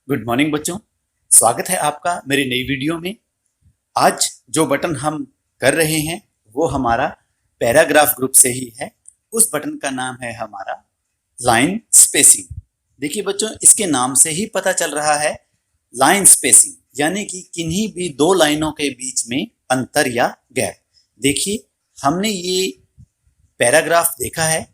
Good morning बच्चों, स्वागत है आपका मेरी नई वीडियो में। आज जो बटन हम कर रहे हैं वो हमारा पैराग्राफ ग्रुप से ही है। उस बटन का नाम है हमारा लाइन स्पेसिंग। देखिए बच्चों, इसके नाम से ही पता चल रहा है लाइन स्पेसिंग, यानी कि किन्हीं भी दो लाइनों के बीच में अंतर या गैप। देखिए, हमने ये पैराग्राफ देखा है।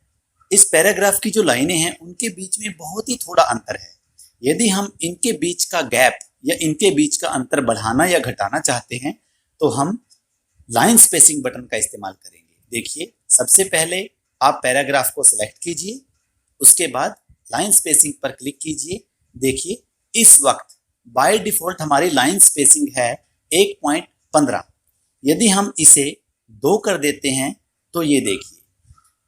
इस पैराग्राफ की जो लाइनें हैं उनके बीच में बहुत ही थोड़ा अंतर है। यदि हम इनके बीच का गैप या इनके बीच का अंतर बढ़ाना या घटाना चाहते हैं तो हम लाइन स्पेसिंग बटन का इस्तेमाल करेंगे। देखिए, सबसे पहले आप पैराग्राफ को सिलेक्ट कीजिए, उसके बाद लाइन स्पेसिंग पर क्लिक कीजिए। देखिए, इस वक्त बाय डिफॉल्ट हमारी लाइन स्पेसिंग है 1.15। यदि हम इसे 2 कर देते हैं तो ये देखिए,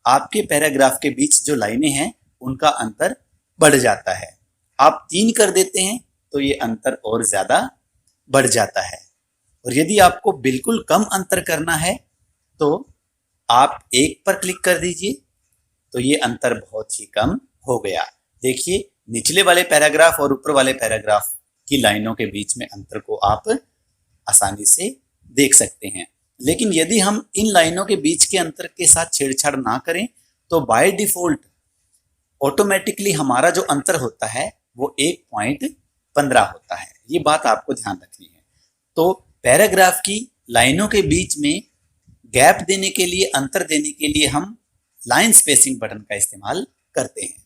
आपके पैराग्राफ के बीच जो लाइनें हैं उनका अंतर बढ़ जाता है। आप 3 कर देते हैं तो ये अंतर और ज्यादा बढ़ जाता है। और यदि आपको बिल्कुल कम अंतर करना है तो आप 1 पर क्लिक कर दीजिए, तो ये अंतर बहुत ही कम हो गया। देखिए, निचले वाले पैराग्राफ और ऊपर वाले पैराग्राफ की लाइनों के बीच में अंतर को आप आसानी से देख सकते हैं। लेकिन यदि हम इन लाइनों के बीच के अंतर के साथ छेड़छाड़ ना करें तो बाय डिफॉल्ट ऑटोमेटिकली हमारा जो अंतर होता है वो 1.15 होता है। ये बात आपको ध्यान रखनी है। तो पैराग्राफ की लाइनों के बीच में गैप देने के लिए, अंतर देने के लिए हम लाइन स्पेसिंग बटन का इस्तेमाल करते हैं।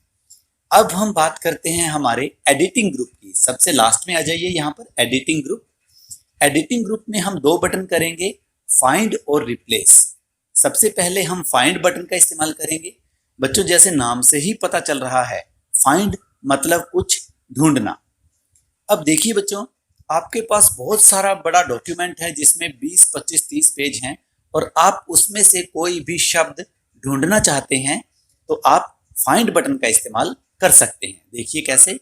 अब हम बात करते हैं हमारे एडिटिंग ग्रुप की। सबसे लास्ट में आ जाइए, यहाँ पर एडिटिंग ग्रुप। एडिटिंग ग्रुप में हम 2 बटन करेंगे, फाइंड और रिप्लेस। सबसे पहले हम फाइंड बटन का इस्तेमाल करेंगे। बच्चों, जैसे नाम से ही पता चल रहा है, फाइंड मतलब कुछ ढूंढना। अब देखिए बच्चों, आपके पास बहुत सारा बड़ा डॉक्यूमेंट है जिसमें 20, 25, 30 पेज हैं और आप उसमें से कोई भी शब्द ढूंढना चाहते हैं तो आप फाइंड बटन का इस्तेमाल कर सकते हैं। देखिए कैसे,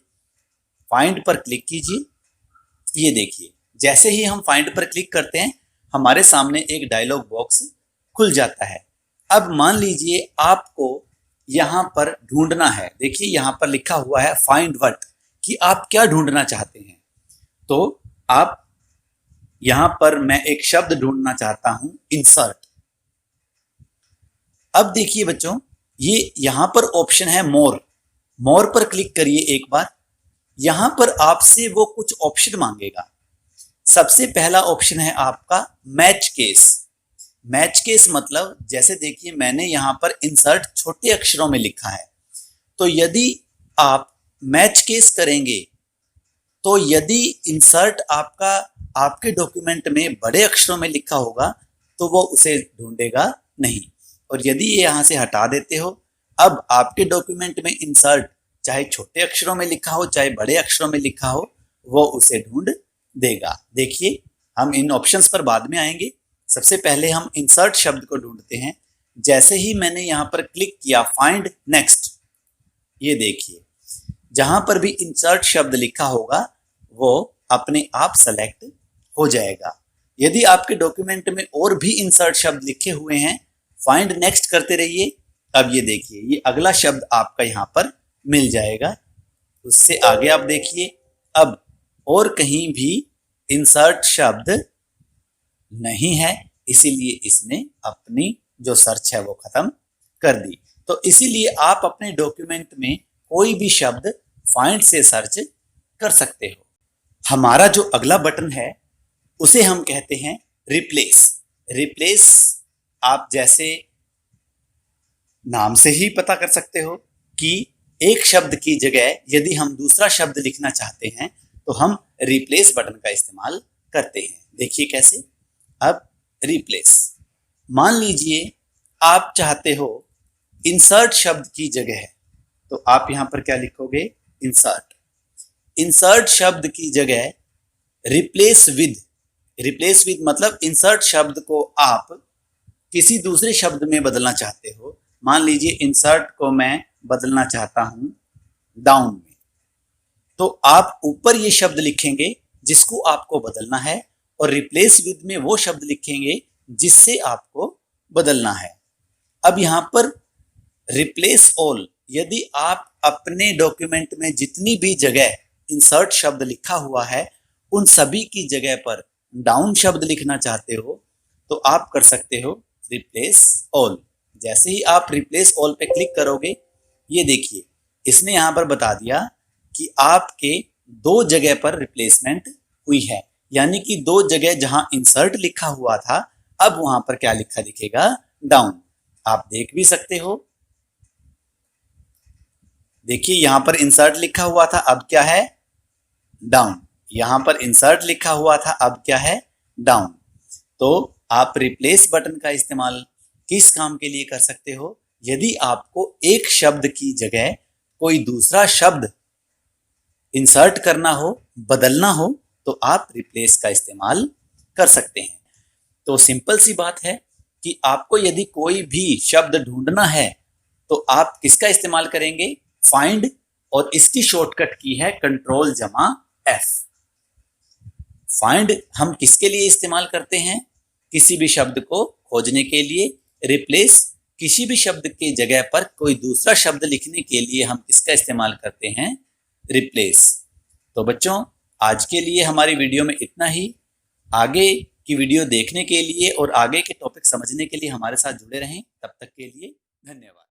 फाइंड पर क्लिक कीजिए। ये देखिए, जैसे ही हम फाइंड पर क्लिक करते हैं हमारे सामने एक डायलॉग बॉक्स खुल जाता है। अब मान लीजिए आपको यहाँ पर ढूंढना है। देखिए, यहाँ पर लिखा हुआ है फाइंड व्हाट, कि आप क्या ढूंढना चाहते हैं। तो आप यहाँ पर, मैं एक शब्द ढूंढना चाहता हूं, इंसर्ट। अब देखिए बच्चों, ये यहाँ पर ऑप्शन है मोर। मोर पर क्लिक करिए एक बार। यहाँ पर आपसे वो कुछ ऑप्शन मांगेगा। सबसे पहला ऑप्शन है आपका मैच केस। मैच केस मतलब, जैसे देखिए मैंने यहाँ पर इंसर्ट छोटे अक्षरों में लिखा है, तो यदि आप मैच केस करेंगे तो यदि इंसर्ट आपका आपके डॉक्यूमेंट में बड़े अक्षरों में लिखा होगा तो वो उसे ढूंढेगा नहीं। और यदि ये यहाँ से हटा देते हो, अब आपके डॉक्यूमेंट में इंसर्ट चाहे छोटे अक्षरों में लिखा हो चाहे बड़े अक्षरों में लिखा हो, वो उसे ढूंढ देगा। देखिए, हम इन ऑप्शंस पर बाद में आएंगे। सबसे पहले हम इंसर्ट शब्द को ढूंढते हैं। जैसे ही मैंने यहाँ पर क्लिक किया फाइंड नेक्स्ट, ये देखिए जहां पर भी इंसर्ट शब्द लिखा होगा वो अपने आप सेलेक्ट हो जाएगा। यदि आपके डॉक्यूमेंट में और भी इंसर्ट शब्द लिखे हुए हैं, फाइंड नेक्स्ट करते रहिए। अब ये देखिए, ये अगला शब्द आपका यहाँ पर मिल जाएगा। उससे आगे आप देखिए, अब और कहीं भी इंसर्ट शब्द नहीं है, इसीलिए इसने अपनी जो सर्च है वो खत्म कर दी। तो इसीलिए आप अपने डॉक्यूमेंट में कोई भी शब्द फाइंड से सर्च कर सकते हो। हमारा जो अगला बटन है उसे हम कहते हैं रिप्लेस। रिप्लेस आप जैसे नाम से ही पता कर सकते हो कि एक शब्द की जगह यदि हम दूसरा शब्द लिखना चाहते हैं तो हम रिप्लेस बटन का इस्तेमाल करते हैं। देखिए कैसे, अब रिप्लेस, मान लीजिए आप चाहते हो इंसर्ट शब्द की जगह है, तो आप यहां पर क्या लिखोगे, इंसर्ट। इंसर्ट शब्द की जगह रिप्लेस विद। रिप्लेस विद मतलब इंसर्ट शब्द को आप किसी दूसरे शब्द में बदलना चाहते हो। मान लीजिए इंसर्ट को मैं बदलना चाहता हूं डाउन में, तो आप ऊपर ये शब्द लिखेंगे जिसको आपको बदलना है और रिप्लेस विद में वो शब्द लिखेंगे जिससे आपको बदलना है। अब यहां पर रिप्लेस ऑल, यदि आप अपने डॉक्यूमेंट में जितनी भी जगह इंसर्ट शब्द लिखा हुआ है उन सभी की जगह पर डाउन शब्द लिखना चाहते हो तो आप कर सकते हो रिप्लेस ऑल। जैसे ही आप रिप्लेस ऑल पे क्लिक करोगे, ये देखिए इसने यहाँ पर बता दिया कि आपके दो जगह पर रिप्लेसमेंट हुई है, यानी कि दो जगह जहां इंसर्ट लिखा हुआ था अब वहां पर क्या लिखा दिखेगा, डाउन। आप देख भी सकते हो, देखिए यहां पर इंसर्ट लिखा हुआ था अब क्या है, डाउन। यहां पर इंसर्ट लिखा हुआ था अब क्या है, डाउन। तो आप रिप्लेस बटन का इस्तेमाल किस काम के लिए कर सकते हो, यदि आपको एक शब्द की जगह कोई दूसरा शब्द इंसर्ट करना हो, बदलना हो, तो आप रिप्लेस का इस्तेमाल कर सकते हैं। तो सिंपल सी बात है कि आपको यदि कोई भी शब्द ढूंढना है तो आप किसका इस्तेमाल करेंगे, फाइंड, और इसकी शॉर्टकट की है Ctrl+F। फाइंड हम किसके लिए इस्तेमाल करते हैं, किसी भी शब्द को खोजने के लिए। रिप्लेस किसी भी शब्द के जगह पर कोई दूसरा शब्द लिखने के लिए हम किसका इस्तेमाल करते हैं, रिप्लेस। तो बच्चों आज के लिए हमारी वीडियो में इतना ही। आगे की वीडियो देखने के लिए और आगे के टॉपिक समझने के लिए हमारे साथ जुड़े रहें। तब तक के लिए धन्यवाद।